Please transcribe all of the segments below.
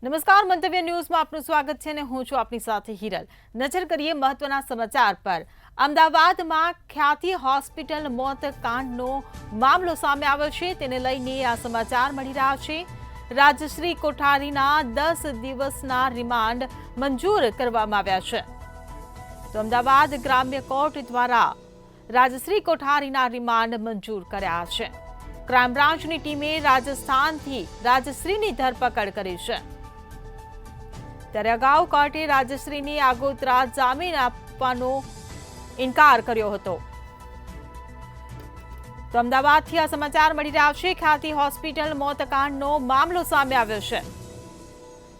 નમસ્કાર, મંતવ્ય ન્યૂઝમાં આપનું સ્વાગત છે અને હું છું આપની સાથે હિરલ। નજર કરીએ મહત્વના સમાચાર પર। અમદાવાદમાં ખ્યાતિ હોસ્પિટલ મોત કાંડનો મામલો સામે આવ્યો છે, તેને લઈને આ સમાચાર મળી રહ્યા છે। રાજશ્રી કોઠારીના 10 દિવસના રિમાન્ડ મંજૂર કરવામાં આવ્યા છે। તો અમદાવાદ ગ્રામ્ય કોર્ટ દ્વારા રાજશ્રી કોઠારીના રિમાન્ડ મંજૂર કર્યા છે। ક્રાઇમ બ્રાન્ચની ટીમે રાજસ્થાનથી રાજશ્રીની ધરપકડ કરી છે। ત્યારે અગાઉ કોર્ટે રાજશ્રીને આગોતરા જામીન આપવાનો ઇનકાર કર્યો હતો। તો અમદાવાદથી આ સમાચાર મળી રહ્યા છે। ખ્યાતિ હોસ્પિટલ મોતકાંડનો મામલો સામે આવ્યો છે,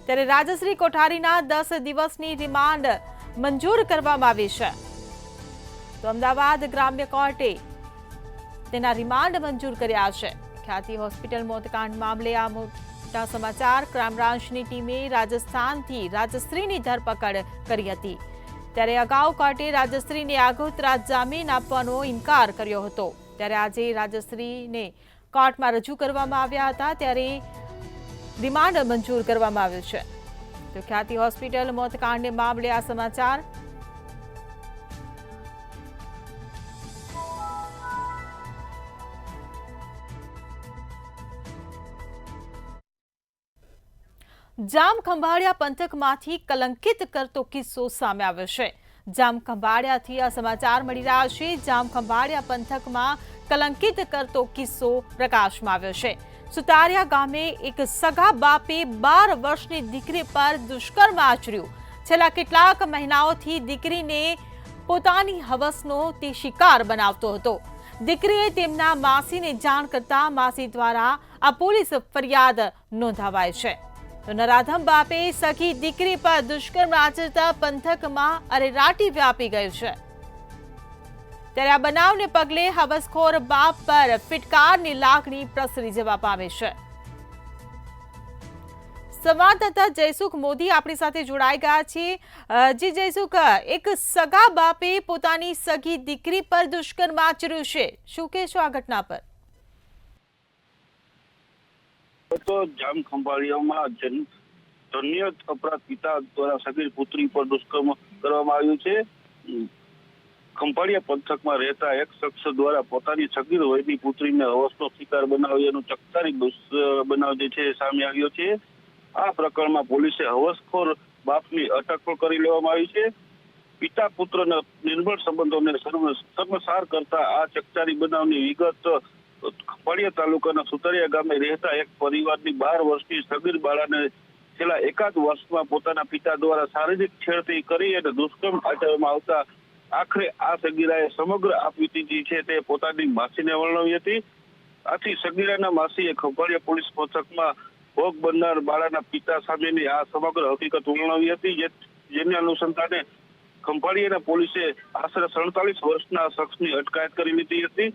ત્યારે રાજશ્રી કોઠારીના 10 દિવસની રિમાન્ડ મંજૂર કરવામાં આવી છે। તો અમદાવાદ ગ્રામ્ય કોર્ટે તેના રિમાન્ડ મંજૂર કર્યા છે। ખ્યાતિ હોસ્પિટલ મોતકાંડ મામલે આ સમાચાર। ક્રાઇમ બ્રાન્ચની ટીમે રાજસ્થાનથી રાજશ્રીની ધરપકડ કરી હતી, ત્યારે અગાઉ કોર્ટે રાજશ્રીને આગોતરા જામીન આપવાનો ઇનકાર કર્યો હતો। ત્યારે આજે રાજશ્રીને કોર્ટમાં રજૂ કરવામાં આવ્યા હતા, ત્યારે રિમાન્ડ મંજૂર કરવામાં આવ્યું છે। તો ખ્યાતિ હોસ્પિટલ મોતકાંડને મામલે આ સમાચાર। જામ ખંભાળિયા પંથકમાંથી કલંકિત કરતો કિસ્સો સામે આવ્યો છે। જામ ખંભાળિયાથી આ સમાચાર મળી રહ્યા છે। જામ ખંભાળિયા પંથકમાં કલંકિત કરતો કિસ્સો પ્રકાશમાં આવ્યો છે। સુતારિયા ગામે એક સગા બાપે 12 વર્ષની દીકરી પર દુષ્કર્મ આચર્યું। છેલ્લા કેટલાક મહિનાઓથી દીકરીને પોતાની હવસનો તે શિકાર બનાવતો હતો। દીકરીએ તેમના માસીને જાણ કરતા માસી દ્વારા આ પોલીસ ફરિયાદ નોંધાવાય છે। તો નરાધમ બાપે સખી દીકરી પર દુષ્કર્મ આચરતા પંથકમાં અરેરાટી વ્યાપી ગયું છે। ત્યારે આ બનાવને પગલે હવસખોર બાપ પર ફિટકારની લાગણી પ્રસરી જવા પામી છે। સંવાદદાતા જયસુખ મોદી આપણી સાથે જોડાઈ ગયા છે। જી જયસુખ, એક સગા બાપે પોતાની સગી દીકરી પર દુષ્કર્મ આચર્યું છે, શું કહેશો આ ઘટના પર? તો જામ ખંભાળિયામાં જન્યત અપરાધ પિતા દ્વારા સગીર પુત્રી પર દુષ્કર્મ કરવામાં આવ્યું છે। ખંભાળિયા પંથકમાં રહેતા એક શખ્સ દ્વારા પોતાની સગીર વયની પુત્રીને હવસનો શિકાર બનાવી એનું ચકચારી બનાવ જે છે સામે આવ્યો છે। આ પ્રકરણમાં પોલીસે હવસખોર બાપની અટક પણ કરી લેવામાં આવી છે। પિતા પુત્રના નિર્મળ સંબંધોને સર્વસાર કરતા આ ચકચારી બનાવની વિગત ખંભાળિયા તાલુકાના સુતારિયા ગામે રહેતા એક પરિવારની 12 વર્ષની સગીર બાળાને છેલ્લા એકાદ વર્ષમાં પોતાના પિતા દ્વારા શારીરિક છેડતી કરી અને દુષ્કર્મ આચરવામાં આવતા આખરે આ સગીરાએ સમગ્ર આપવીતી છે તે પોતાની માસીને વર્ણવી હતી। આથી સગીરાના માસીએ ખંભાળિયા પોલીસ મથકમાં ભોગ બનનાર બાળાના પિતા સામેની આ સમગ્ર હકીકત વર્ણવી હતી, જેને અનુસંધાને ખંભાળિયાના પોલીસે આશરે 47 વર્ષના શખ્સની અટકાયત કરી લીધી હતી।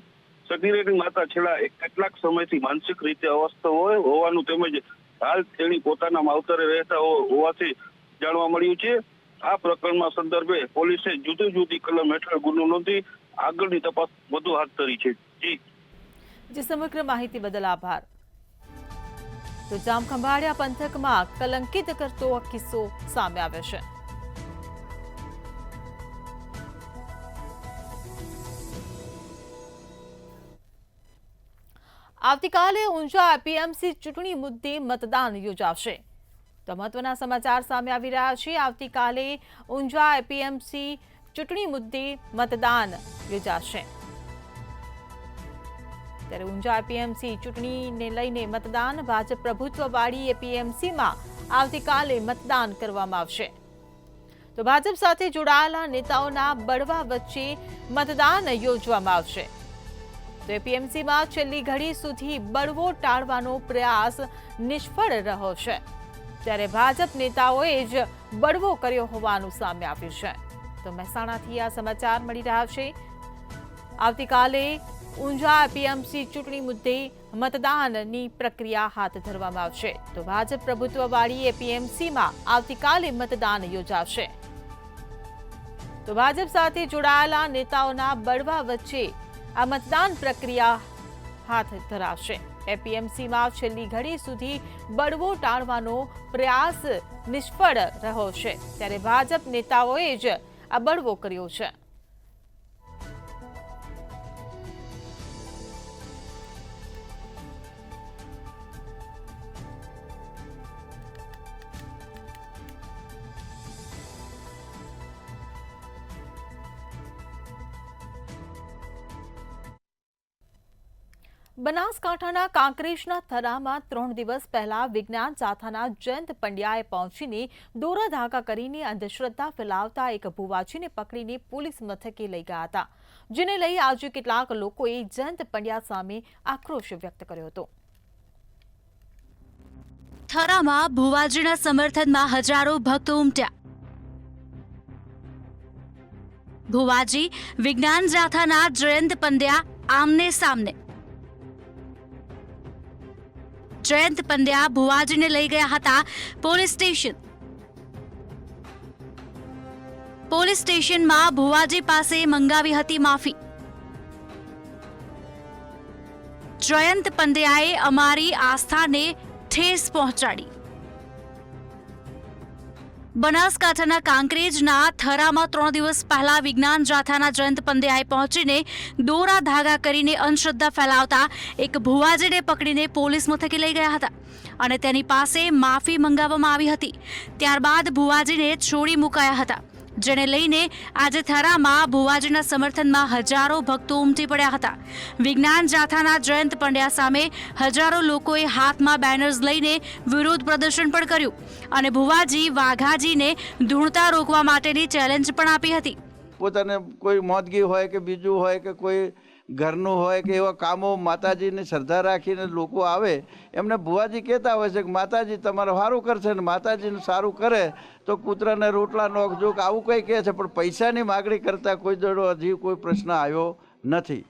સગીરાની માતા છેલ્લા કેટલાક સમયથી માનસિક રીતે અસ્વસ્થ હોવાનું તેમજ હાલ તેણી પોતાના માવતરે રહેતા હોવાથી જાણવા મળ્યું છે। આ પ્રકરણમાં સંદર્ભે પોલીસે જુદી જુદી કલમ હેઠળ ગુનો નોંધી આગળની તપાસ વધુ હાથ ધરી છે। જી, સમગ્ર માહિતી બદલ આભાર। તો જામ ખંભાળિયા પંથકમાં કલંકિત કરતો કિસ્સો સામે આવ્યો છે। આવતીકાલે ઊંઝા એપીએમસી ચૂંટણી મુદ્દે મતદાન યોજાશે। તો મહત્વના સમાચાર સામે આવી રહ્યા છે। આવતીકાલે ઊંઝા એપીએમસી ચૂંટણી મુદ્દે મતદાન યોજાશે। ત્યારે ઊંઝા એપીએમસી ચૂંટણીને લઈને મતદાન ભાજપ પ્રભુત્વવાળી એપીએમસીમાં આવતીકાલે મતદાન કરવામાં આવશે। તો ભાજપ સાથે જોડાયેલા નેતાઓના બળવા વચ્ચે મતદાન યોજવામાં આવશે। તો એપીએમસીમાં છેલ્લી ઘડી સુધી બળવો ટાળવાનો પ્રયાસ નિષ્ફળ રહ્યો છે, ત્યારે ભાજપ નેતાઓએ જ બળવો કર્યો હોવાનું સામે આવ્યું છે। તો મહેસાણાથી આ સમાચાર મળી રહ્યા છે। આવતીકાલે ઊંઝા એપીએમસી ચૂંટણી મુદ્દે મતદાનની પ્રક્રિયા હાથ ધરવામાં આવશે। તો ભાજપ પ્રભુત્વવાળી એપીએમસીમાં આવતીકાલે મતદાન યોજાશે। તો ભાજપ સાથે જોડાયેલા નેતાઓના બળવા વચ્ચે આ મતદાન પ્રક્રિયા હાથ ધરાશે। એપીએમસીમાં છેલ્લી ઘડી સુધી બળવો ટાળવાનો પ્રયાસ નિષ્ફળ રહ્યો છે, ત્યારે ભાજપ નેતાઓએ જ આ બળવો કર્યો છે. બનાસકાંઠાના કાંકરેજના થરામાં 3 દિવસ પહેલા વિજ્ઞાન જાથાના જયંત પંડ્યાએ પહોંચીને દોરા ધાગા કરીને અંધશ્રદ્ધા ફેલાવતા એક ભુવાજીને પકડીને પોલીસ મથકે લઈ ગયા હતા, જેને લઈ આજે કેટલાક લોકોએ જયંત પંડ્યા સામે આક્રોશ વ્યક્ત કર્યો હતો. થરામાં ભુવાજીના સમર્થનમાં હજારો ભક્તો ઉમટ્યા. ભુવાજી વિજ્ઞાન જાથાના જયંત પંડ્યા આમને સામને. જયંત પંડ્યા ભુવાજીને લઈ ગયા હતા પોલીસ સ્ટેશન. પોલીસ સ્ટેશનમાં ભુવાજી પાસે મંગાવી હતી માફી. જયંત પંડ્યાએ અમારી આસ્થાને ઠેસ પહોંચાડી. બનાસકાંઠાના કાંકરેજના થરામાં 3 દિવસ પહેલા વિજ્ઞાન જાથાના જયંત પંડ્યાએ પહોંચીને દોરા ધાગા કરીને અંધશ્રદ્ધા ફેલાવતા એક ભુવાજીને પકડીને પોલીસ મથકે લઈ ગયા હતા અને તેની પાસે માફી મંગાવવામાં આવી હતી. ત્યારબાદ ભુવાજીને છોડી મુકાયા હતા, જેને લઈને આજે થરામાં ભુવાજીના સમર્થનમાં હજારો ભક્તો ઉમટી પડ્યા હતા. વિજ્ઞાન જાથાના જયંત પંડ્યા સામે હજારો લોકોએ હાથમાં બેનર્સ લઈને વિરોધ પ્રદર્શન પણ કર્યું અને ભુવાજી વાઘાજીને ધૂણતા રોકવા માટેની ચેલેન્જ પણ આપી હતી. પોતાને કોઈ મોદગી હોય કે બીજું હોય કે કોઈ ઘરનું હોય કે એવા કામો માતાજીની શ્રદ્ધા રાખીને લોકો આવે, એમને ભુવાજી કહેતા હોય છે કે માતાજી તમારું સારું કરશે ને માતાજીનું સારું કરે તો કૂતરાને રોટલા નોખજો કે આવું કંઈ કહે છે, પણ પૈસાની માગણી કરતાં કોઈ જોડો હજી કોઈ પ્રશ્ન આવ્યો નથી.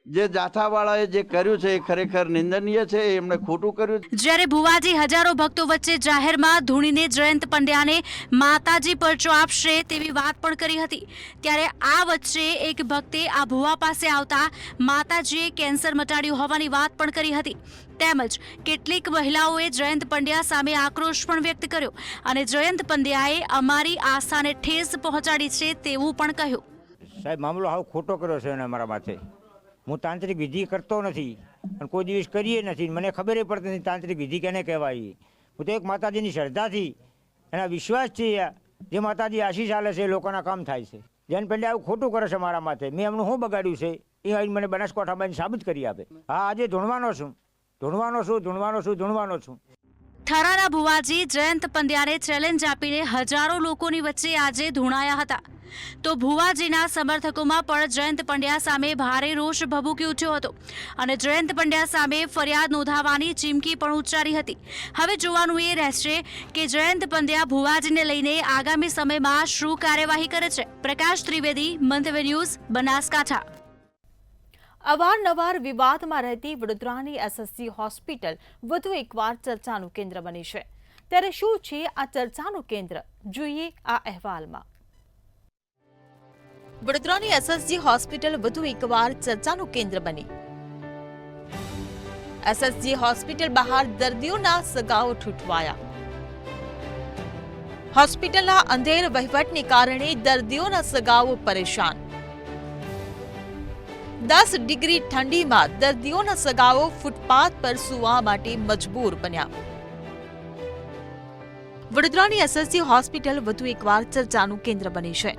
જે જાથાવાળાએ જે કર્યું છે એ ખરેખર નિંદનીય છે, એમણે ખોટું કર્યું. જ્યારે ભુવાજી હજારો ભક્તો વચ્ચે જાહેરમાં ધૂણીને જયંત પંડ્યાને માતાજી પરચો આપશે તેવી વાત પણ કરી હતી. ત્યારે આ વચ્ચે એક ભક્તે આ ભુવા પાસે આવતા માતાજીએ કેન્સર મટાડ્યું હોવાની વાત પણ કરી હતી. તેમજ કેટલીક મહિલાઓએ જયંત પંડ્યા સામે આક્રોશ પણ વ્યક્ત કર્યો અને જયંત પંડ્યાએ અમારી આસ્થાને ઠેસ પહોંચાડી છે તેવું પણ કહ્યું. સાહેબ, મામલો હાવ ખોટો કર્યો છે અને અમારા માથે. હું તાંત્રિક વિધિ કરતો નથી અને કોઈ દિવસ કરીએ નથી. મને ખબર પડતી નથી તાંત્રિક વિધિ કેને કહેવાય. હું તો એક માતાજીની શ્રદ્ધાથી એના વિશ્વાસથી જે માતાજી આશીષ આલે છે એ લોકોના કામ થાય છે. જયંત પંડ્યા આવું ખોટું કરે છે મારા માથે. મેં એમનું શું બગાડ્યું છે એ આવીને મને બનાસકાંઠામાં સાબિત કરી આપે. હા, આજે ધૂણવાનો છું. થરાના ભુવાજી જયંત પંડ્યાને ચેલેન્જ આપીને હજારો લોકોની વચ્ચે આજે ધૂણાયા હતા. તો ભુવાજીના સમર્થકોમાં પણ જયંત પંડ્યા સામે ભારે રોષ ભભૂકી ઉઠ્યો હતો અને જયંત પંડ્યા સામે ફરિયાદ નોંધાવવાની ચીમકી પણ ઉચ્ચારી હતી. હવે જોવાનું એ રહેશે કે જયંત પંડ્યા ભુવાજીને લઈને આગામી સમયમાં શું કાર્યવાહી કરે છે. પ્રકાશ ત્રિવેદી, મંતવ્ય ન્યૂઝ, બનાસકાંઠા. અવારનવાર વિવાદમાં રહેતી વડોદરાની એસએસજી હોસ્પિટલ વધુ એકવાર ચર્ચાનું કેન્દ્ર બની છે. ત્યારે શું છે આ ચર્ચાનું કેન્દ્ર, જોઈએ આ અહેવાલમાં. વડોદરાની એસએસજી હોસ્પિટલ વધુ એકવાર ચર્ચાનું કેન્દ્ર બની. એસએસજી હોસ્પિટલ બહાર દર્દીઓના સગાઓ ઠૂંઠવાયા. હોસ્પિટલના અંધેર વહીવટને કારણે દર્દીઓના સગાઓ પરેશાન. 10 ડિગ્રી ઠંડીમાં દર્દીઓના સગાઓ ફૂટપાથ પર સૂવા માટે મજબૂર બન્યા. વડોદરાની એસએસજી હોસ્પિટલ વધુ એકવાર ચર્ચાનું કેન્દ્ર બની છે.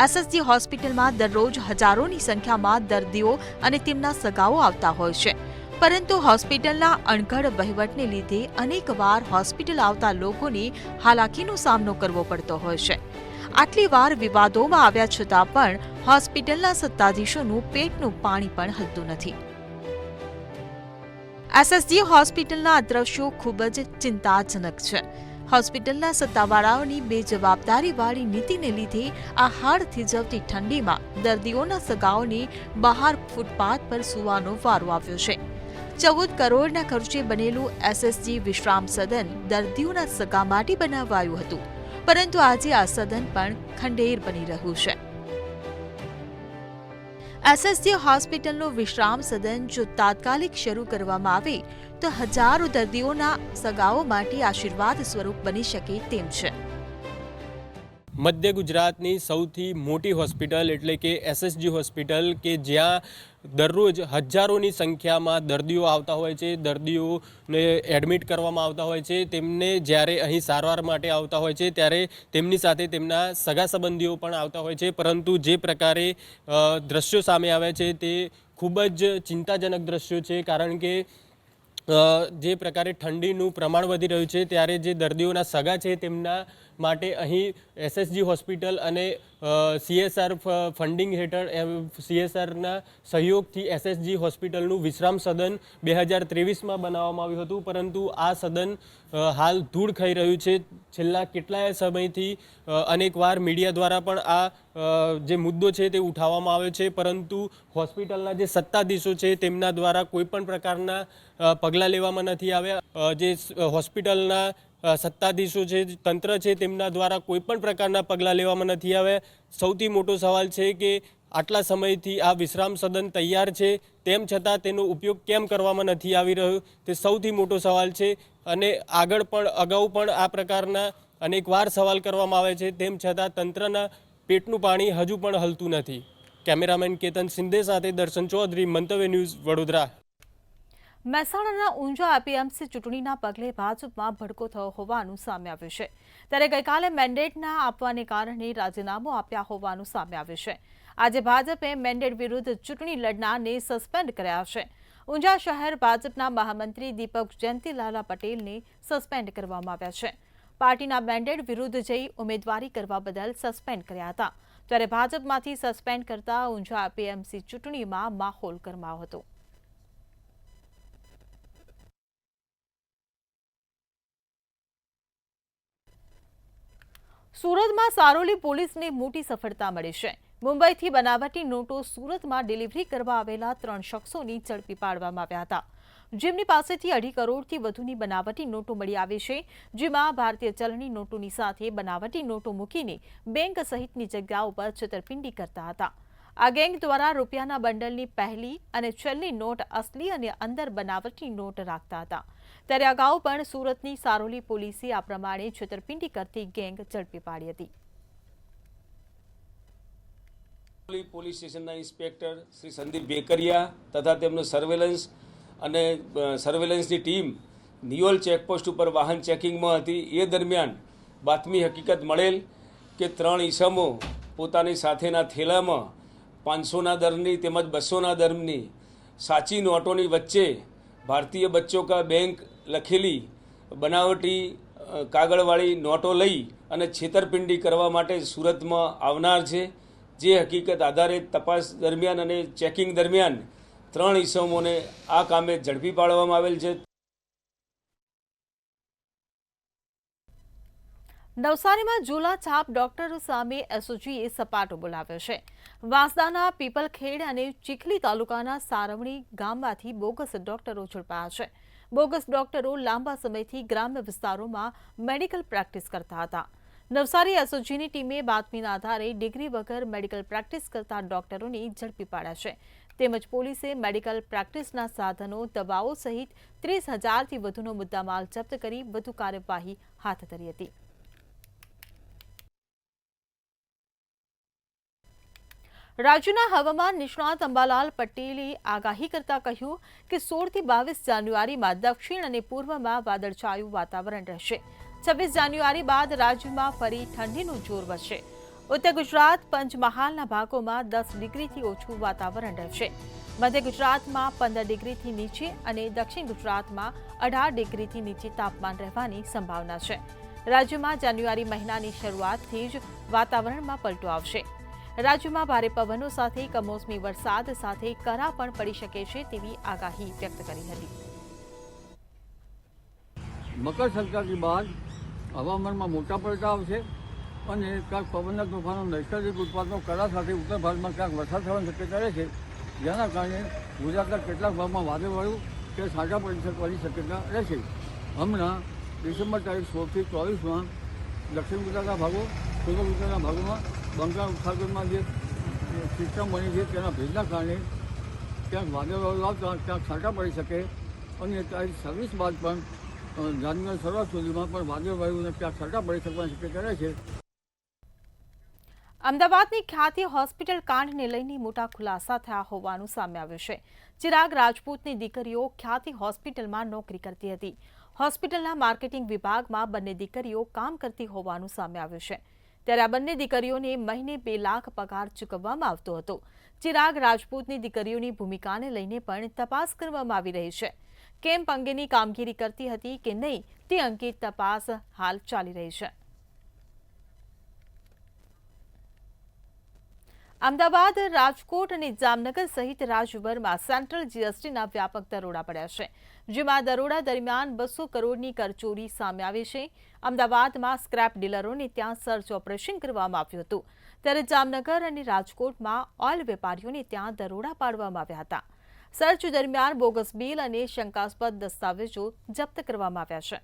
એસએસજી હોસ્પિટલમાં દરરોજ હજારોની સંખ્યામાં દર્દીઓ અને તેમના સગાઓ આવતા હોય છે, પરંતુ હોસ્પિટલના અણઘડ વહીવટને લીધે અનેકવાર હોસ્પિટલ આવતા લોકોને હાલાકીનો સામનો કરવો પડતો હોય છે. આટલી વાર વિવાદોમાં આવ્યા છતાં પણ હોસ્પિટલના સત્તાધીશોનું પેટનું પાણી પણ હલતું નથી. એસએસજી હોસ્પિટલના આ દ્રશ્યો ખૂબ જ ચિંતાજનક છે. હોસ્પિટલના સત્તાવાળાઓની બેજવાબદારીવાળી નીતિને લીધે આ હાડ થીજવતી ઠંડીમાં દર્દીઓના સગાઓને બહાર ફૂટપાથ પર સૂવાનો વારો આવ્યો છે. 14 કરોડના ખર્ચે બનેલું એસએસજી વિશ્રામ સદન દર્દીઓના સગા માટે બનાવાયું હતું, પરંતુ આજે આ સદન પણ ખંડેર બની રહ્યું છે. એસએસજી હોસ્પિટલનું વિશ્રામ સદન જો તાત્કાલિક શરૂ કરવામાં આવે તો હજારો દર્દીઓના સગાઓ માટે આશીર્વાદ સ્વરૂપ બની શકે તેમ છે. મધ્ય ગુજરાતની સૌથી મોટી હોસ્પિટલ એટલે કે એસએસજી હોસ્પિટલ કે જ્યાં દરરોજ હજારોની સંખ્યામાં દર્દીઓ આવતા હોય છે, દર્દીઓને એડમિટ કરવામાં આવતા હોય છે. તેમને જ્યારે અહીં સારવાર માટે આવતા હોય છે ત્યારે તેમની સાથે તેમના સગા સંબંધીઓ પણ આવતા હોય છે. પરંતુ જે પ્રકારે દ્રશ્યો સામે આવ્યા છે તે ખૂબ જ ચિંતાજનક દ્રશ્યો છે, કારણ કે જે પ્રકારે ઠંડીનું પ્રમાણ વધી રહ્યું છે ત્યારે જે દર્દીઓના સગા છે તેમના માટે અહીં એસએસજી હોસ્પિટલ અને CSR ફંડિંગ હેઠળ CSRના સહયોગથી એસએસજી હોસ્પિટલનું વિશ્રામ સદન 2023માં બનાવવામાં આવ્યું હતું. પરંતુ આ સદન હાલ ધૂળ ખાઈ રહ્યું છે. છેલ્લા કેટલાય સમયથી અનેકવાર મીડિયા દ્વારા પણ આ જે મુદ્દો છે તે ઉઠાવવામાં આવ્યો છે, પરંતુ હોસ્પિટલના જે સત્તાધીશો છે તેમના દ્વારા કોઈપણ પ્રકારના પગલાં લેવામાં નથી આવ્યા. જે હોસ્પિટલના સત્તાધીશો છે, તંત્ર છે, તેમના દ્વારા કોઈપણ પ્રકારના પગલાં લેવામાં નથી આવ્યા. સૌથી મોટો સવાલ છે કે આટલા સમયથી આ વિશ્રામ સદન તૈયાર છે તેમ છતાં તેનો ઉપયોગ કેમ કરવામાં નથી આવી રહ્યો તે સૌથી મોટો સવાલ છે. અને અગાઉ પણ આ પ્રકારના અનેકવાર સવાલ કરવામાં આવે છે, તેમ છતાં તંત્રના પેટનું પાણી હજુ પણ હલતું નથી. કેમેરામેન કેતન સિંધે સાથે દર્શન ચૌધરી, મંતવ્ય ન્યૂઝ, વડોદરા. મહેસાણાના ઊંઝા APMC ચૂંટણીના પગલે ભાજપમાં ભડકો થયો હોવાનું સામે આવ્યું છે. ત્યારે ગઈકાલે મેન્ડેટ ના આપવાને કારણે રાજીનામું આપ્યા હોવાનું સામે આવ્યું છે. આજે ભાજપે મેન્ડેટ વિરુદ્ધ ચૂંટણી લડનારને સસ્પેન્ડ કર્યા છે. ઊંઝા શહેર ભાજપના મહામંત્રી દીપક જયંતીલાલા પટેલને સસ્પેન્ડ કરવામાં આવ્યા છે. પાર્ટીના મેન્ડેટ વિરુદ્ધ જઈ ઉમેદવારી કરવા બદલ સસ્પેન્ડ કર્યા હતા. ત્યારે ભાજપમાંથી સસ્પેન્ડ કરતા ઊંઝા APMC ચૂંટણીમાં માહોલ ગરમાયો હતો. સુરતમાં સારોલી પોલીસને મોટી સફળતા મળી છે. મુંબઈથી બનાવટી નોટો સુરતમાં ડિલિવરી કરવા આવેલા 3 શખ્સોની ઝડપી પાડવામાં આવ્યા હતા, જેમની પાસેથી 2.5 કરોડથી વધુની બનાવટી નોટો મળી આવી છે. જેમાં ભારતીય ચલણી નોટોની સાથે બનાવટી નોટો મૂકીને બેંક સહિતની જગ્યાઓ પર છેતરપિંડી કરતા હતા. આ ગેંગ દ્વારા રૂપિયાના બંડલની પહેલી અને છેલ્લી નોટ અસલી અને અંદર બનાવટી નોટ રાખતા હતા. ત્યારે અગાઉ પણ સુરતની સારોલી પોલીસે આ પ્રમાણે છેતરપિંડી કરતી ગેંગ ઝડપી પાડી હતી. પોલીસ સ્ટેશનના ઇન્સ્પેક્ટર શ્રી સંદીપ બેકરિયા તથા તેમનો સર્વેલન્સની ટીમ નિયોલ ચેકપોસ્ટ ઉપર વાહન ચેકિંગમાં હતી. એ દરમિયાન બાતમી હકીકત મળેલ કે 3 ઈસમો પોતાની સાથેના થેલામાં 500ના દરની તેમજ 200ના દરની સાચી નોટોની વચ્ચે ભારતીય બચ્ચો કા બેંક લખેલી બનાવટી કાગળવાળી નોટો લઈ અને છેતરપિંડી કરવા માટે સુરતમાં આવનાર છે. જે હકીકત આધારે તપાસ દરમિયાન અને ચેકિંગ દરમિયાન 3 ઈસમોને આ કામે ઝડપી પાડવામાં આવેલ છે. નવસારીમાં ઝૂલા છાપ ડોક્ટરો સામે એસઓજીએ સપાટો બોલાવ્યો છે. વાંસદાના પીપલખેડ અને ચીખલી તાલુકાના સારવણી ગામમાંથી બોગસ ડોક્ટરો ઝડપાયા છે. બોગસ ડોક્ટરો લાંબા સમયથી ગ્રામ્ય વિસ્તારોમાં મેડિકલ પ્રેક્ટિસ કરતા હતા. નવસારી એસઓજીની ટીમે બાતમીના આધારે ડિગ્રી વગર મેડિકલ પ્રેક્ટિસ કરતા ડોક્ટરોને ઝડપી પાડ્યા છે. તેમજ પોલીસે મેડિકલ પ્રેક્ટિસના સાધનો, દવાઓ સહિત 30,000થી વધુનો મુદ્દામાલ જપ્ત કરી વધુ કાર્યવાહી હાથ ધરી હતી. રાજ્યના હવામાન નિષ્ણાત અંબાલાલ પટેલે આગાહી કરતા કહ્યું કે 16થી 22 જાન્યુઆરીમાં દક્ષિણ અને પૂર્વમાં વાદળછાયું વાતાવરણ રહેશે. 26 જાન્યુઆરી બાદ રાજ્યમાં ફરી ઠંડીનું જોર વધશે. ઉત્તર ગુજરાત, પંચમહાલના ભાગોમાં 10 ડિગ્રીથી ઓછું વાતાવરણ રહેશે. મધ્ય ગુજરાતમાં 15 ડિગ્રીથી નીચે અને દક્ષિણ ગુજરાતમાં 18 ડિગ્રીથી નીચે તાપમાન રહેવાની સંભાવના છે. રાજ્યમાં જાન્યુઆરી મહિનાની શરૂઆતથી જ વાતાવરણમાં પલટો આવશે. રાજ્યમાં ભારે પવનો સાથે કમોસમી વરસાદ સાથે કરા પણ પડી શકે છે તેવી આગાહી વ્યક્ત કરી હતી. મકર સંક્રાંતિ બાદ હવામાનમાં મોટા પલટા આવશે અને ક્યાંક પવનના તોફાનો નૈસર્ગિક ઉત્પાદનો કરા સાથે ઉત્તર ભારતમાં ક્યાંક વરસાદ થવાની શક્યતા રહેશે, જેના કારણે ગુજરાતના કેટલાક ભાગમાં વાદળવાળું કે છાંટા પડી શક્યતા રહેશે. હમણાં ડિસેમ્બર તારીખ 16થી 24માં દક્ષિણ ગુજરાતના ભાગો, પૂર્વ ગુજરાતના ભાગોમાં બંગાળ ઉપસાગરમાં જે સિસ્ટમ બની છે તેના ભેજના કારણે ક્યાંક વાદળવાળું આવતા ક્યાંક છાંટા પડી શકે અને તારીખ 26 બાદ પણ જાન્યુઆરી શરૂઆત સુધીમાં પણ વાદળવાયુને ક્યાંક છાંટા પડી શકવાની શક્યતા રહે છે. અમદાવાદની ખ્યાતિ હોસ્પિટલ કાંડને લઈને મોટા ખુલાસા થયા હોવાનું સામે આવ્યું છે. ચિરાગ રાજપૂતની દીકરીઓ ખ્યાતિ હોસ્પિટલમાં નોકરી કરતી હતી. હોસ્પિટલના માર્કેટિંગ વિભાગમાં બંને દીકરીઓ કામ કરતી હોવાનું સામે આવ્યું છે. ત્યારે આ બંને દીકરીઓને મહિને 2 લાખ પગાર ચૂકવવામાં આવતો હતો. ચિરાગ રાજપૂતની દીકરીઓની ભૂમિકાને લઈને પણ તપાસ કરવામાં આવી રહી છે. કેમ્પ અંગેની કામગીરી કરતી હતી કે નહીં તે અંગે તપાસ હાલ ચાલી રહી છે. અમદાવાદ, રાજકોટ અને જામનગર સહિત રાજ્યભરમાં સેન્ટ્રલ જીએસટીના વ્યાપક દરોડા પડ્યા છે. જેમાં દરોડા દરમિયાન 200 કરોડની કરચોરી સામે આવી છે. અમદાવાદમાં સ્ક્રેપ ડીલરોને ત્યાં સર્ચ ઓપરેશન કરવામાં આવ્યું હતું. ત્યારે જામનગર અને રાજકોટમાં ઓઇલ વેપારીઓને ત્યાં દરોડા પાડવામાં આવ્યા હતા. સર્ચ દરમિયાન બોગસ બિલ અને શંકાસ્પદ દસ્તાવેજો જપ્ત કરવામાં આવ્યા છે.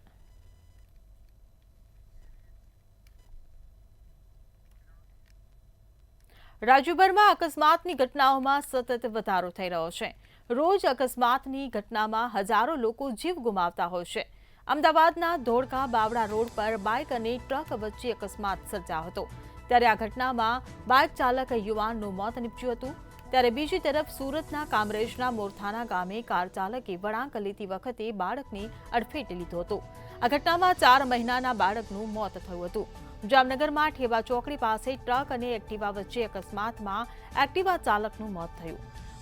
રાજ્યભરમાં અકસ્માતની ઘટનાઓમાં સતત વધારો થઈ રહ્યો છે. રોજ અકસ્માતની ઘટનામાં હજારો લોકો જીવ ગુમાવતા હોય છે. અમદાવાદના ધોળકા બાવડા રોડ પર બાઇક અને ટ્રક વચ્ચે અકસ્માત સર્જાયો હતો. ત્યારે આ ઘટનામાં બાઇક ચાલક યુવાનનું મોત નીપજ્યું હતું. ત્યારે બીજી તરફ સુરતના કામરેજના મોરથાના ગામે કાર ચાલકે વળાંક લેતી વખતે બાળકને અડફેટે લીધો હતો. આ ઘટનામાં 4 મહિનાના બાળકનું મોત થયું હતું. જામનગરમાં ઠેવા ચોકડી પાસે ટ્રક અને એક્ટિવા વચ્ચે અકસ્માતમાં એક્ટિવા ચાલકનું મોત થયું.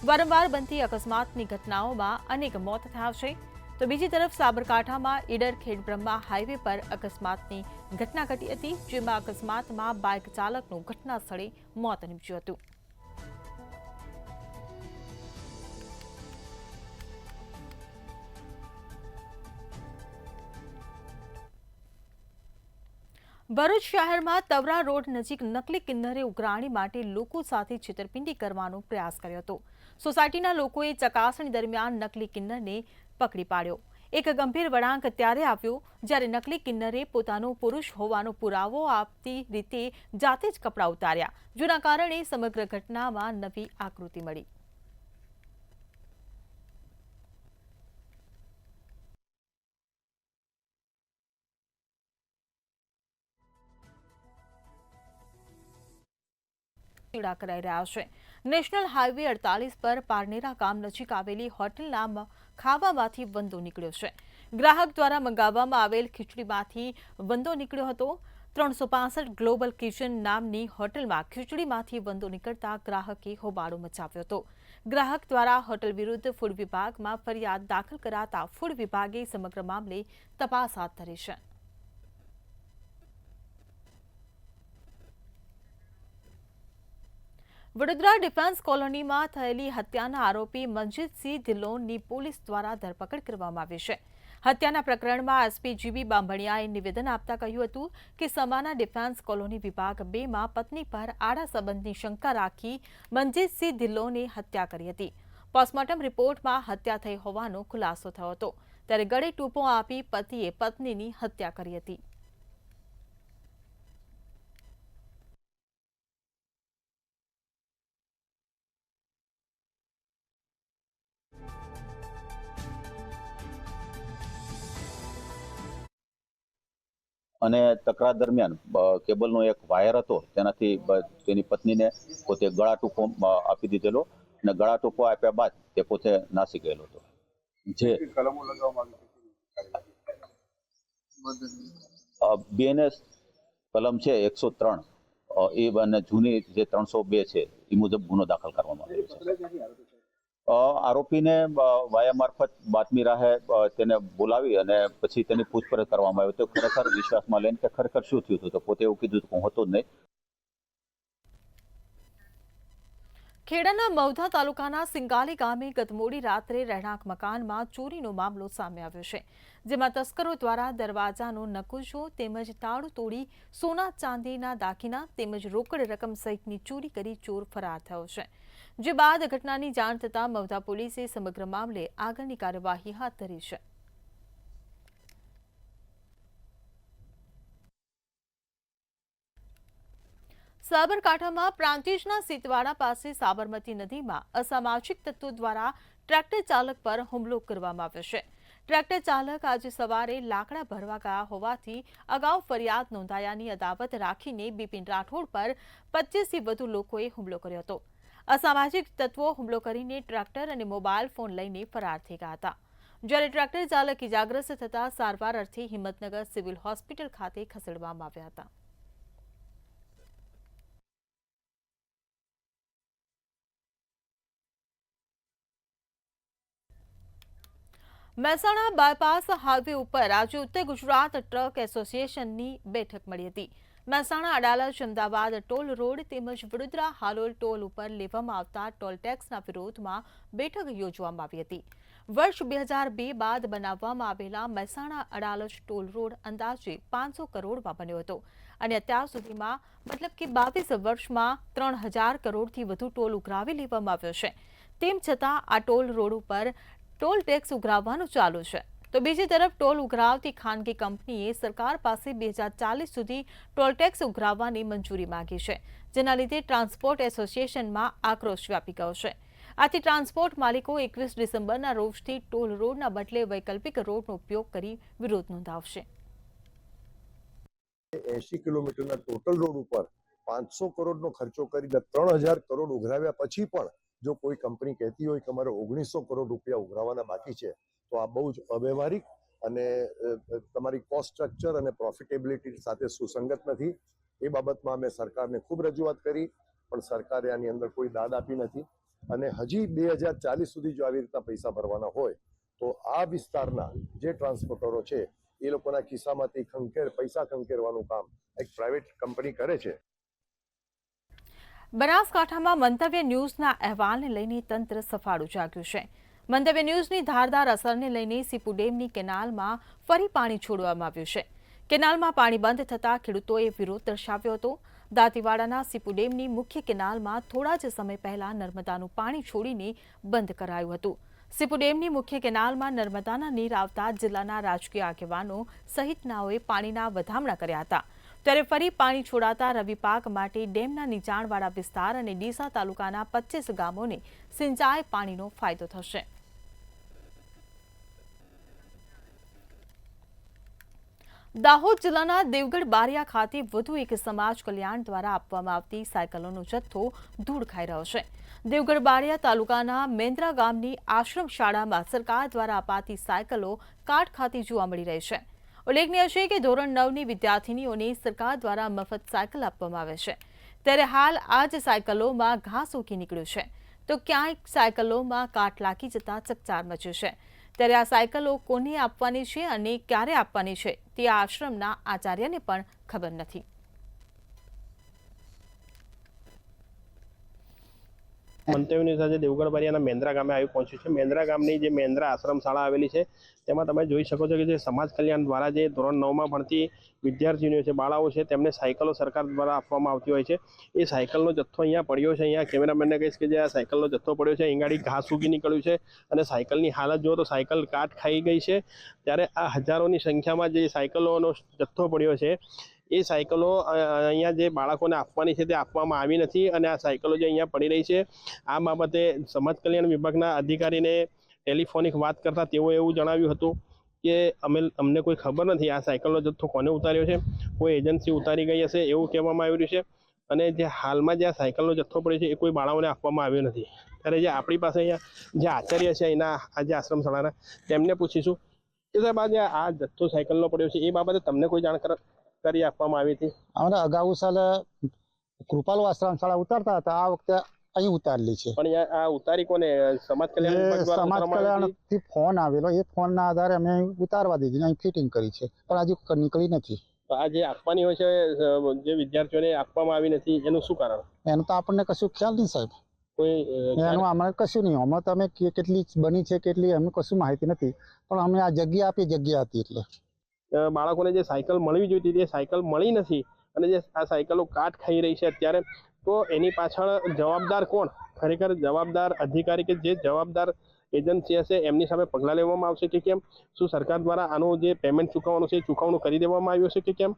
વારંવાર બનતી અકસ્માતની ઘટનાઓમાં અનેક મોત થયા છે. તો બીજી તરફ સાબરકાંઠામાં ઈડર ખેડબ્રહ્મા હાઈવે પર અકસ્માતની ઘટના ઘટી હતી. જેમાં અકસ્માતમાં બાઇક ચાલકનું ઘટના સ્થળે મોત નીપજ્યું હતું. ભરૂચ શહેરમાં તવરા રોડ નજીક નકલી કિન્નરે ઉઘરાણી માટે લોકો સાથે છેતરપિંડી કરવાનો પ્રયાસ કર્યો હતો. સોસાયટીના લોકોએ ચકાસણી દરમિયાન નકલી કિન્નરને પકડી પાડ્યો. એક ગંભીર વળાંક ત્યારે આવ્યો જ્યારે નકલી કિન્નરે પોતાનો પુરુષ હોવાનો પુરાવો આપતી રીતે જાતે જ કપડાં ઉતાર્યા, જેના કારણે સમગ્ર ઘટનામાં નવી આકૃતિ મળી. કરાઈ રહ્યા છે. નેશનલ હાઈવે 48 પર પારનેરા ગામ નજીક આવેલી હોટલના ખાવામાંથી વંદો નીકળ્યો છે. ગ્રાહક દ્વારા મંગાવવામાં આવેલ ખીચડીમાંથી વંદો નીકળ્યો હતો. 365 ગ્લોબલ કિચન નામની હોટલમાં ખીચડીમાંથી વંદો નીકળતા ગ્રાહકે હોબાળો મચાવ્યો હતો. ગ્રાહક દ્વારા હોટલ વિરુદ્ધ ફૂડ વિભાગમાં ફરિયાદ દાખલ કરાતા ફૂડ વિભાગે સમગ્ર મામલે તપાસ હાથ ધરી છે. વડોદરા ડિફેન્સ કોલોનીમાં થયેલી હત્યાના આરોપી મનજીતસિંહ ધિલ્લોનની પોલીસ દ્વારા ધરપકડ કરવામાં આવી છે. હત્યાના પ્રકરણમાં એસપી જીબી બાંભણિયાએ નિવેદન આપતા કહ્યું હતું કે સમાના ડિફેન્સ કોલોની વિભાગ 2માં પત્ની પર આડા સંબંધની શંકા રાખી મનજીતસિંહ ધિલ્લોને હત્યા કરી હતી. પોસ્ટમોર્ટમ રિપોર્ટમાં હત્યા થઈ હોવાનો ખુલાસો થયો હતો. ત્યારે ગળે ટૂંપો આપી પતિએ પત્નીની હત્યા કરી હતી. અને તકરાર દરમિયાન કેબલનો એક વાયર હતો, તેનાથી તેની પત્નીને પોતે ગળા ટૂંકો આપી દીધેલો અને ગળા ટૂંકો આપ્યા બાદ તે પોતે નાસી ગયેલો હતો. જે બીએનએસ કલમ છે 103 એ અને જૂની જે 302 છે એ મુજબ ગુનો દાખલ કરવામાં આવ્યો છે. આરોપીને વાયા મારફત બાતમી રાહે તેને બોલાવી અને પછી તેની પૂછપરછ કરવામાં આવી. તો ખરેખર વિશ્વાસમાં લઈને કે ખરેખર શું થયું હતું, તો પોતે એવું કીધું કે હું હતો જ નહીં. ખેડાના મૌધા તાલુકાના સિંગાલી ગામે ગત મોડી રાત્રે રહેણાંક મકાનમાં ચોરીનો મામલો સામે આવ્યો છે. જેમાં તસ્કરો દ્વારા દરવાજાનો નકુશો તેમજ તાળું તોડી સોના ચાંદીના દાગીના તેમજ રોકડ રકમ સહિતની ચોરી કરી ચોર ફરાર થયો છે. જે બાદ ઘટનાની જાણ થતાં મૌધા પોલીસે સમગ્ર મામલે આગળની કાર્યવાહી હાથ ધરી છે. સાબરકાંઠામાં પ્રાંતિજના સીતવાડા પાસે સાબરમતી નદીમાં અસામાજિક તત્વો દ્વારા ટ્રેક્ટર ચાલક પર હુમલો કરવામાં આવ્યો છે. ટ્રેક્ટર ચાલક આજે સવારે લાકડા ભરવા ગયા હોવાથી અગાઉ ફરિયાદ નોંધાયાની અદાવત રાખીને બિપિન રાઠોડ પર 25થી વધુ લોકોએ હુમલો કર્યો હતો. અસામાજિક તત્વો હુમલો કરીને ટ્રેક્ટર અને મોબાઈલ ફોન લઈને ફરાર થઈ ગયા હતા. જ્યારે ટ્રેક્ટર ચાલક ઇજાગ્રસ્ત થતા સારવાર અર્થે હિંમતનગર સિવિલ હોસ્પિટલ ખાતે ખસેડવામાં આવ્યા હતા. મહેસાણા બાયપાસ હાઈવે ઉપર આજે ઉત્તર ગુજરાત ટ્રક એસોસિએશનની બેઠક મળી હતી. મહેસાણા અડાલજ અમદાવાદ ટોલ રોડ તેમજ વડોદરા હાલોલ ટોલ ઉપર લેવામાં આવતા ટોલ ટેક્સના વિરોધમાં બેઠક યોજવામાં આવી હતી. વર્ષ 2002 બાદ બનાવવામાં આવેલા મહેસાણા અડાલજ ટોલ રોડ અંદાજે 500 કરોડમાં બન્યો હતો અને અત્યાર સુધીમાં મતલબ કે 22 વર્ષમાં 3000 કરોડથી વધુ ટોલ ઉઘરાવી લેવામાં આવ્યો છે. તેમ છતાં આ ટોલ રોડ ઉપર ટોલ ટેક્સ ઉઘરાવવાનું ચાલુ છે. તો બીજી તરફ ટોલ ઉઘરાવતી ખાનગી કંપનીએ સરકાર પાસે 2040 સુધી ટોલ ટેક્સ ઉઘરાવવાની મંજૂરી માંગી છે, જેના લીધે ટ્રાન્સપોર્ટ એસોસિએશનમાં આક્રોશ વ્યાપી ગયો છે. આથી ટ્રાન્સપોર્ટ માલિકો 21 ડિસેમ્બરના રોજથી ટોલ રોડના બદલે વૈકલ્પિક રોડનો ઉપયોગ કરી વિરોધ નોંધાવશે. 80 કિલોમીટરના ટોટલ રોડ ઉપર 500 કરોડનો ખર્ચો કરીને 3000 કરોડ ઉઘરાવ્યા પછી પણ જો કોઈ કંપની કહેતી હોય કે અમારે 1900 કરોડ રૂપિયા ઉઘરાવવાના બાકી છે, તો આ બહુ જ અવ્યવહારિક અને તમારી કોસ્ટ સ્ટ્રક્ચર અને પ્રોફિટેબિલિટી સાથે સુસંગત નથી. એ બાબતમાં અમે સરકારને ખૂબ રજૂઆત કરી, પણ સરકારે આની અંદર કોઈ દાદ આપી નથી. અને હજી 2040 સુધી જો આવી રીતના પૈસા ભરવાના હોય તો આ વિસ્તારના જે ટ્રાન્સપોર્ટરો છે એ લોકોના ખિસ્સામાંથી પૈસા ખંખેરવાનું કામ એક પ્રાઇવેટ કંપની કરે છે. બનાસકાંઠામાં મંતવ્ય ન્યૂઝના અહેવાલને લઈને તંત્ર સફાળું જાગ્યું છે. મંતવ્ય ન્યૂઝની ધારદાર અસરને લઈને સીપુ ડેમની કેનાલમાં ફરી પાણી છોડવામાં આવ્યું છે. કેનાલમાં પાણી બંધ થતાં ખેડૂતોએ વિરોધ દર્શાવ્યો હતો. દાંતીવાડાના સીપુ ડેમની મુખ્ય કેનાલમાં થોડા જ સમય પહેલા નર્મદાનું પાણી છોડીને બંધ કરાયું હતું. સીપુ ડેમની મુખ્ય કેનાલમાં નર્મદાના નીર આવતા જિલ્લાના રાજકીય આગેવાનો સહિતનાઓએ પાણીના વધામણા કર્યા હતા. ત્યારે ફરી પાણી છોડાતા રવિ પાક માટે ડેમના નીચાણવાળા વિસ્તાર અને ડીસા તાલુકાના 25 ગામોને સિંચાઈ પાણીનો ફાયદો થશે. દાહોદ જિલ્લાના દેવગઢ બારિયા ખાતે વધુ એક સમાજ કલ્યાણ દ્વારા આપવામાં આવતી સાયકલોનો જથ્થો ધૂળ ખાઈ રહ્યો છે. દેવગઢ બારિયા તાલુકાના મેન્દ્રા ગામની આશ્રમ શાળામાં સરકાર દ્વારા અપાતી સાયકલો કાટ ખાતી જોવા મળી રહી છે. ઉલ્લેખનીય છે કે ધોરણ 9ની વિદ્યાર્થીનીઓને સરકાર દ્વારા મફત સાયકલ આપવામાં આવે છે. ત્યારે હાલ આ જ સાયકલોમાં ઘાસ ઉગી નીકળ્યું છે, તો ક્યાંય સાયકલોમાં કાટ લાગી જતા ચકચાર મચ્યું છે. ત્યારે આ સાયકલો કોને આપવાની છે અને ક્યારે આપવાની છે તે આશ્રમના આચાર્યને પણ ખબર નથી. મંતવ્ય ન્યૂઝ આજે દેવગઢ બારિયાના મેન્દ્રા ગામે આવી પહોંચ્યું છે. મેન્દ્રા ગામની જે મેન્દ્રા આશ્રમ શાળા આવેલી છે તેમાં તમે જોઈ શકો છો કે જે સમાજ કલ્યાણ દ્વારા જે ધોરણ 9માં ભણતી વિદ્યાર્થીનીઓ છે, બાળાઓ છે, તેમને સાયકલો સરકાર દ્વારા આપવામાં આવતી હોય છે. એ સાયકલનો જથ્થો અહીંયા પડ્યો છે. અહીંયા કેમેરામેનને કહીશ કે જે આ સાયકલનો જથ્થો પડ્યો છે, અહીંગાડી ઘાસ ઉગી નીકળ્યું છે અને સાયકલની હાલત જુઓ તો સાયકલ કાટ ખાઈ ગઈ છે. ત્યારે આ હજારોની સંખ્યામાં જે સાયકલોનો જથ્થો પડ્યો છે એ સાયકલો અહીંયા જે બાળકોને આપવાની છે તે આપવામાં આવી નથી અને આ સાયકલો જે અહીંયા પડી રહી છે આ બાબતે સમાજ કલ્યાણ વિભાગના અધિકારીને ટેલિફોનિક વાત કરતા તેઓએ એવું જણાવ્યું હતું કે અમને કોઈ ખબર નથી આ સાયકલનો જથ્થો કોને ઉતાર્યો છે, કોઈ એજન્સી ઉતારી ગઈ હશે એવું કહેવામાં આવ્યું છે. અને જે હાલમાં જે આ સાયકલનો જથ્થો પડ્યો છે એ કોઈ બાળાઓને આપવામાં આવ્યો નથી. ત્યારે જે આપણી પાસે અહીંયા જે આચાર્ય છે અહીંના આજે આશ્રમ શાળાના તેમને પૂછીશું કે સાહેબ આજે આ જથ્થો સાયકલનો પડ્યો છે એ બાબતે તમને કોઈ જાણકારી આપવામાં આવી હતી? અમે અગાઉ સાલે કૃપાલુ આશ્રમ શાળા ઉતારતા હતા, આ વખતે અહીં ઉતારેલી છે. પણ આ ઉતારી કોને? સમાજ કલ્યાણથી ફોન આવેલો, એ ફોનના આધારે અમે ઉતારવા દીધી, અહીં ફિટિંગ કરી છે, પણ હજુ નીકળી નથી. આ જે આપવાની હોય છે જે વિદ્યાર્થીઓને આપવામાં આવી નથી એનું શું કારણ? એનું તો આપણને કશું ખ્યાલ નહીં સાહેબ. એનું અમને કશું નહીં. અમે તમે કેટલી બની છે કેટલી અમને કશું માહિતી નથી, પણ અમે આ જગ્યા આપી, જગ્યા હતી એટલે બાળકોને જે સાયકલ મળવી જોઈતી તે સાયકલ મળી નથી અને જે આ સાયકલો કાટ ખાઈ રહી છે અત્યારે, તો એની પાછળ જવાબદાર કોણ? ખરેખર જવાબદાર અધિકારી કે જે જવાબદાર એજન્સી હશે એમની સામે પગલાં લેવામાં આવશે કે કેમ? શું સરકાર દ્વારા આનું જે પેમેન્ટ ચૂકવવાનું છે એ ચૂકવણું કરી દેવામાં આવ્યું છે કે કેમ?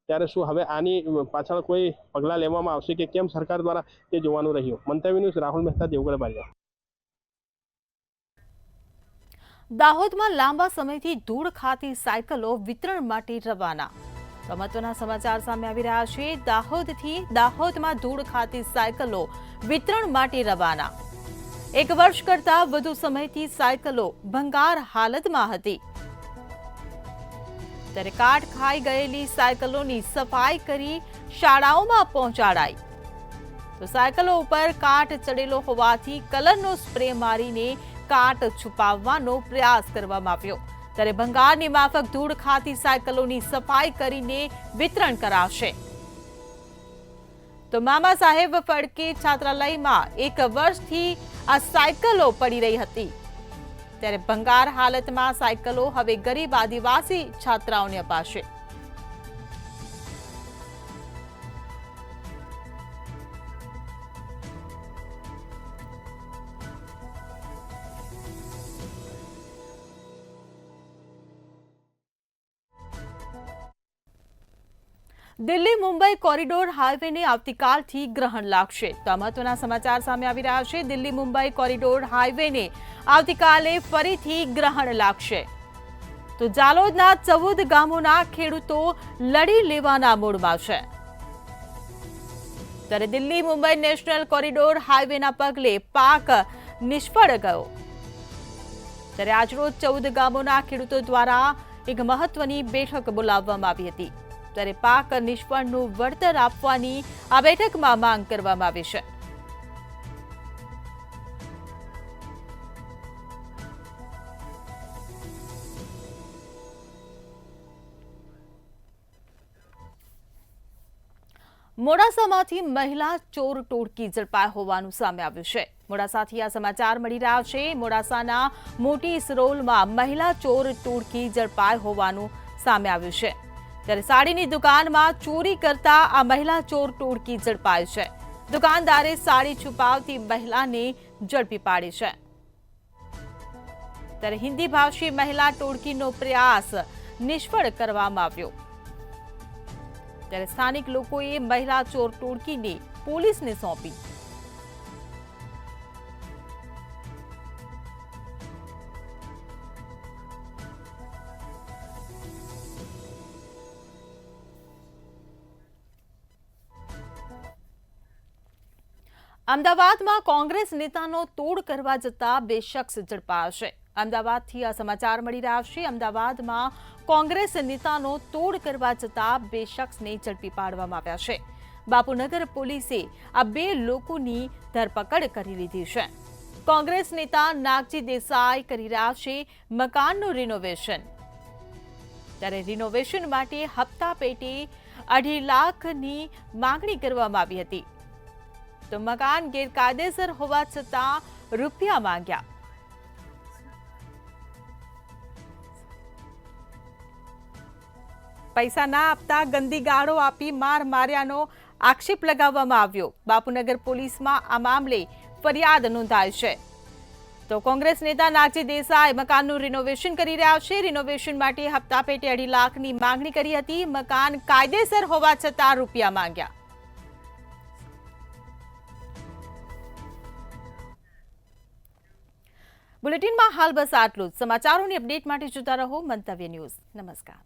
ત્યારે શું હવે આની પાછળ કોઈ પગલાં લેવામાં આવશે કે કેમ સરકાર દ્વારા તે જોવાનું રહ્યું. મંતવ્ય ન્યૂઝ, રાહુલ મહેતા, દેવગઢ બારિયા. દાહોદમાં લાંબા સમયથી ધૂળ ખાતી સાયકલો વિતરણ માટે રવાના. તો મહત્વના સમાચાર સામે આવી રહ્યા છે. દાહોદમાં ધૂળ ખાતી સાયકલો વિતરણ માટે રવાના. 1 વર્ષ કરતા વધુ સમયથી સાયકલો ભંગાર હાલતમાં હતી. ત્યારે કાટ ખાઈ ગયેલી સાયકલોની સફાઈ કરી શાળાઓમાં પહોંચાડાઈ. તો સાયકલો ઉપર કાટ ચડેલો હોવાથી કલરનો સ્પ્રે મારીને કાટ છુપાવવાનો પ્રયાસ કરવામાં આવ્યો. ત્યારે ભંગારની માફક ધૂળ ખાતી સાયકલોની સફાઈ કરીને વિતરણ કરાશે. તો મામા સાહેબ ફડકે છાત્રાલયમાં 1 વર્ષથી આ સાયકલો પડી રહી હતી. ત્યારે ભંગાર હાલતમાં સાયકલો હવે ગરીબ આદિવાસી છાત્રાઓને અપાશે. દિલ્હી મુંબઈ કોરિડોર હાઈવેને આવતીકાલથી ગ્રહણ લાગશે. તો મહત્વના સમાચાર સામે આવી રહ્યા છે. દિલ્હી મુંબઈ કોરિડોર હાઈવેને આવતીકાલે ફરીથી ગ્રહણ લાગશે. તો જાલોદના 14 ગામોના ખેડૂતો લડી લેવાના મૂડમાં છે. ત્યારે દિલ્હી મુંબઈ નેશનલ કોરિડોર હાઈવેના પગલે પાક નિષ્ફળ ગયો. ત્યારે આજરોજ 14 ગામોના ખેડૂતો દ્વારા એક મહત્વની બેઠક બોલાવવામાં આવી હતી. ત્યારે પાક નિષ્ફળનું વળતર આપવાની આ બેઠકમાં માંગ કરવામાં આવી છે. મોડાસામાંથી મહિલા ચોર ટોળકી ઝડપાઈ હોવાનું સામે આવ્યું છે. મોડાસાથી આ સમાચાર મળી રહ્યા છે. મોડાસાના મોટી સરોલમાં મહિલા ચોર ટોળકી ઝડપાઈ હોવાનું સામે આવ્યું છે. ત્યારે સાડીની દુકાનમાં ચોરી કરતા આ મહિલા ચોર ટોળકી ઝડપાઈ છે. દુકાનદારે સાડી છુપાવતી મહિલાને ઝડપી પાડી છે. ત્યારે હિન્દી ભાષી મહિલા ટોળકીનો પ્રયાસ નિષ્ફળ કરવામાં આવ્યો. ત્યારે સ્થાનિક લોકોએ મહિલા ચોર ટોળકીને પોલીસને સોંપી. અમદાવાદમાં કોંગ્રેસ નેતાનો તોડ કરવા જતા 2 શખ્સ ઝડપાયા છે. અમદાવાદથી આ સમાચાર મળી રહ્યા છે. અમદાવાદમાં કોંગ્રેસ નેતાનો તોડ કરવા જતા 2 શખ્સને ઝડપી પાડવામાં આવ્યા છે. બાપુનગર પોલીસે આ 2 લોકોની ધરપકડ કરી લીધી છે. કોંગ્રેસ નેતા નાગજી દેસાઈ કરી રહ્યા છે મકાનનું રિનોવેશન. ત્યારે રિનોવેશન માટે હપ્તા પેટે 2.5 લાખની માંગણી કરવામાં આવી હતી. તો મકાન ગેરકાયદેસર હોવા છતાં રૂપિયા માંગ્યા. પૈસા ના આપતા ગંદી ગાળો આપી માર માર્યાનો આક્ષેપ લગાવવામાં આવ્યો. બાપુનગર પોલીસમાં આ મામલે ફરિયાદ નોંધાઈ છે. તો કોંગ્રેસ નેતા નાગજી દેસાઈ મકાનનું રિનોવેશન કરી રહ્યા છે. રિનોવેશન માટે હપ્તા પેટે 2.5 લાખની માંગણી કરી હતી. મકાન કાયદેસર હોવા છતાં રૂપિયા માંગ્યા. બુલેટિનમાં હાલ બસ આટલું જ. સમાચારોની અપડેટ માટે જોતા રહો મંતવ્ય ન્યૂઝ. નમસ્કાર.